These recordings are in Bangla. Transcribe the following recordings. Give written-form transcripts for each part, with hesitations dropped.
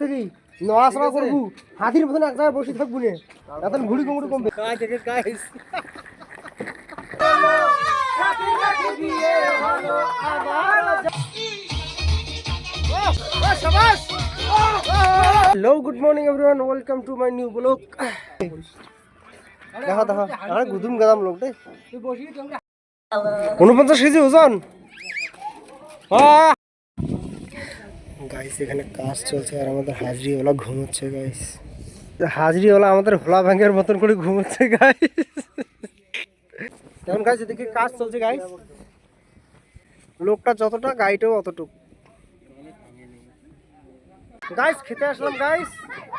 থেকে নড়াচড়া করবো, হাতির মতন এক জায়গায় বসে থাকবো না, এখন ঘুড়ি কুমড়ি কমবে। Hello, good morning everyone, welcome to my new blog. দেখা দেখা আরে গুদুম গাদাম লোক রে, 49 কেজি ওজন। গাইস এখানে কাজ চলছে আর আমাদের হাজরিওয়ালা ঘুমোচ্ছে। গাইস হাজরিওয়ালা আমাদের হোলা ভাঙের মতন করে ঘুমোচ্ছে। গাইস এখন গাইস এদিকে কাজ চলছে। গাইস লোকটা যতটা গাইটাও অতটুক। গাইস খেতে আসলাম। গাইস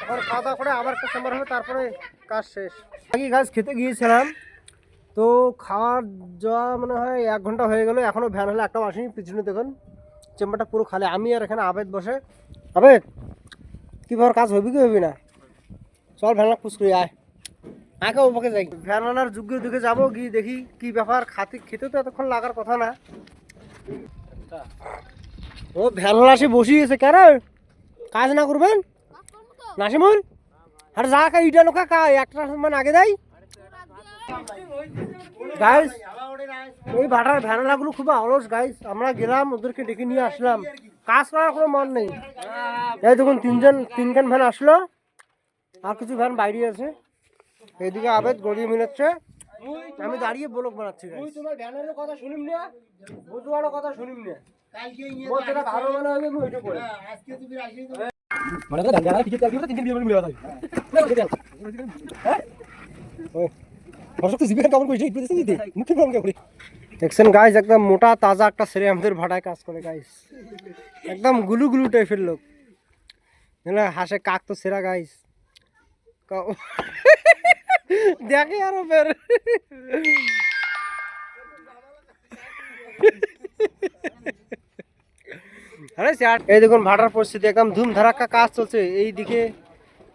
এখন খাওয়া দাওয়া করে আবার একটা চেম্বার হবে, তারপরে কাজ শেষ। আগে গাইস খেতে গিয়েছিলাম, তো খাওয়ার যাওয়া মনে হয় 1 ঘন্টা হয়ে গেল, এখনো ভ্যান হলে একটা আসেনি। পিছনে দেখুন চেম্বারটা পুরো খালি, আমি আর এখানে আবেদ বসে। আবেদ কি ভাবে কাজ হবি কি হবি না, চল ভ্যানলা খুশ করি আয়, আগে ওপাকে যাই। ভ্যানওয়ালার যুগের দিকে যাবো, গিয়ে দেখি কি ব্যাপার। খেতে তো এতক্ষণ লাগার কথা না। ও ভ্যানওয়ালা সে বসিয়েছে কেন, কাজ না করবেন নাসিমুল? আরে যা কা ইটা লোকা কা একটা মানে আগে দেয়। গাইস এই ভাটার ভ্যানওয়ালাগুলো খুব অলস। গাইস আমরা গেলাম, ওদেরকে ডেকে নিয়ে আসলাম, কাজ করার কোনো মন নেই। এই দেখুন তিনখান ভ্যান আসলো, আর কিছু ভ্যান বাইরে আছে। এইদিকে আবেদ গড়িয়ে মিলাচ্ছে, আমি দাঁড়িয়ে ব্লক বানাচ্ছি। তোমার ভ্যানের কথা শুনিম না, বুধবারের কথা শুনিম না, যেটা ভালো মনে হবে আমি ওইটা করে। দেখছেন গাইস, একদম মোটা তাজা একটা ছেলে আমাদের ভাটায় কাজ করে। গাইস একদম গুলু গুলু টাইপের লোক, হাসে কাক তো সেরা। গাইস দেখে আরো বের। আরে এই দেখুন ভাটার পরিস্থিতি, একদম ধুম ধারাক্কা কাজ চলছে। এইদিকে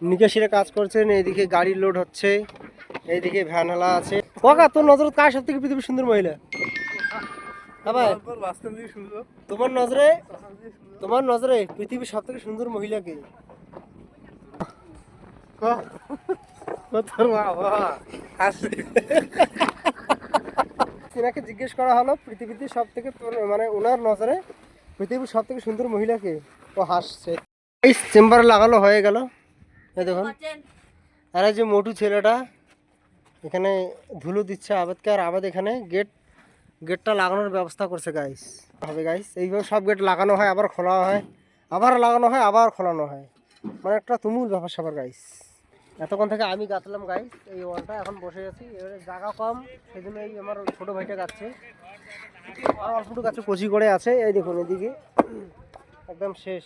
নিকাশিরা কাজ করছেন, এইদিকে গাড়ি লোড হচ্ছে, এইদিকে ভ্যানওয়ালা আছে। কাকা তোর নজরে কার সব থেকে পৃথিবীর সুন্দর মহিলা? তোমার নজরে পৃথিবীর সব থেকে সুন্দর মহিলা কে? সিনাকে জিজ্ঞেস করা হলো পৃথিবীতে সব থেকে মানে ওনার নজরে পৃথিবীর সব থেকে সুন্দর মহিলা কে, ও হাসছে। এই চেম্বারে লাগানো হয়ে গেল, এই দেখুন। আর এই যে মোটু ছেলেটা এখানে ধুলো দিচ্ছে আবেদকে, আর আবেদ এখানে গেটটা লাগানোর ব্যবস্থা করছে। গাইস হবে গাইস, এইভাবে সব গেট লাগানো হয়, আবার খোলা হয়, আবার লাগানো হয়, আবার খোলানো হয়, মানে একটা তুমুল ব্যাপার স্যাপার। গাইস এতক্ষণ থেকে আমি গাঁথলাম গাইস এই ওয়ালটা, এখন বসে আছি। এবারে জায়গা কম, সেই জন্য এই আমার ছোটো ভাইটা গাচ্ছে, আর অল্পটু গাছে কচি করে আছে। এই দেখুন এদিকে একদম শেষ,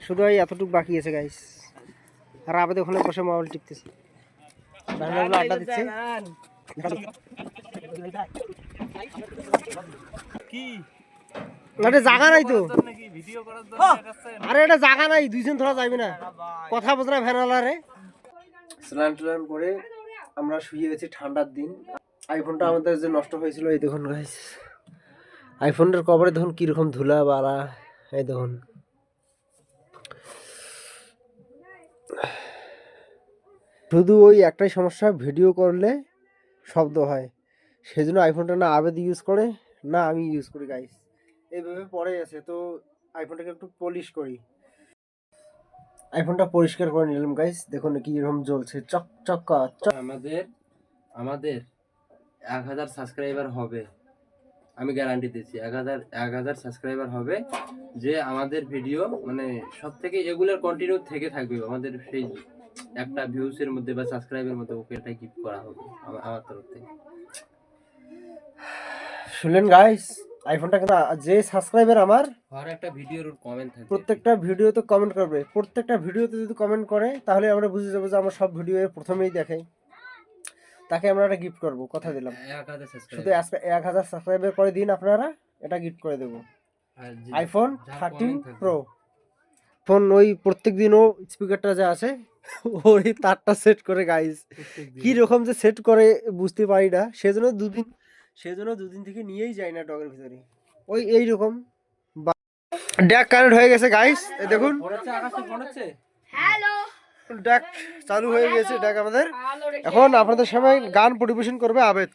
শুধু এই এতটুকু বাকি আছে। গাইস আর আবেদ ওখানে বসে মোবাইল টিপতেছে, আড্ডা দিচ্ছে। জায়গা নাই তো, আরে এটা জায়গা নাই, দুইজন ধরা যাবে না, কথা বোঝ না ভ্যানওয়ালারে। স্নান টান করে আমরা শুয়ে গেছি, ঠান্ডার দিন। আইফোনটা আমাদের যে নষ্ট হয়েছিল, এই দেখুন গাইস আইফোনের কভারে দেখুন কিরকম ধুলা বাড়া। এই দেখুন শুধু ওই একটাই সমস্যা, ভিডিও করলে শব্দ হয়, সেজন্য আইফোনটা না আবেদ ইউজ করে না আমি ইউজ করি। গাইস এইভাবে পড়ে আছে, তো আইফোনটাকে একটু পলিশ করি। আইফোনটা পরিষ্কার করে নিলাম। গাইস দেখুন কি এরকম জ্বলছে, চকচকা। আমাদের 1000 সাবস্ক্রাইবার হবে, আমি গ্যারান্টি দিচ্ছি। 1000 সাবস্ক্রাইবার হবে, যে আমাদের ভিডিও মানে সব থেকে এগুলোর কন্টিনিউ থেকে থাকবে, আমাদের সেই একটা ভিউসের মধ্যে বা সাবস্ক্রাইবের মধ্যে ওকে এটা গিফট করা হবে আমার তরফ থেকে। শুনলেন গাইস, আইফোনটা কিন্তু যে সাবস্ক্রাইবার আমার আর একটা ভিডিওর কমেন্ট থাকবে, প্রত্যেকটা ভিডিওতে কমেন্ট করবে, প্রত্যেকটা ভিডিওতে যদি কমেন্ট করে তাহলে আমরা বুঝে যাবো যে আমার সব ভিডিও প্রথমেই দেখে, তাকে আমরা একটা গিফট করবো, কথা দিলাম। শুধু 1000 সাবস্ক্রাইবার করে দিন আপনারা, এটা গিফট করে দেবো আইফোন 13 প্রো। ফোন ওই প্রত্যেক দিন ও স্পিকারটা যে আছে ওই তারটা সেট করে। গাইস কি রকম যে সেট করে বুঝতে পারি না, সেজন্য দুদিন থেকে নিয়েই যায় না ডগের ভিতরে, ওই এইরকম ড্যাক কানেক্ট হয়ে গেছে গাইস, এই দেখুন হ্যালো ড্যাক চালু হয়ে গেছে। ড্যাক আমাদের এখন আপনাদের সামনে গান পরিবেশন করবে আবেদ।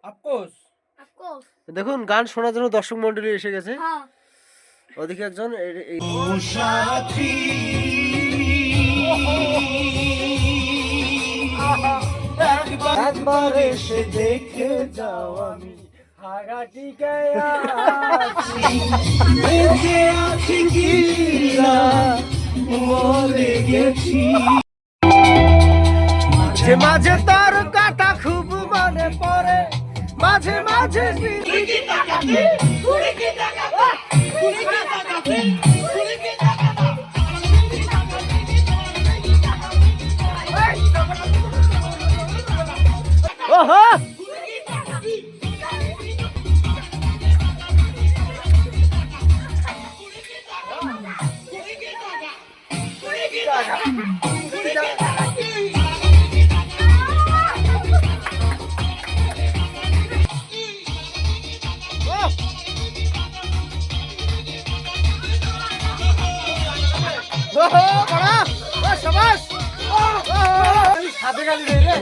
অফকোর্স অফকোর্স দেখুন গান শোনার জন্য দর্শক মন্ডলী এসে গেছে। হ্যাঁ ওদিকে একজন একবার এসে দেখে যাও আমি হাগাটি গায়া বেঁচে আছি কি না মরে গেছি। মাঝে মাঝে তোর কথা খুব মনে পড়ে, মাঝে মাঝে ওহো সাথে গালি রে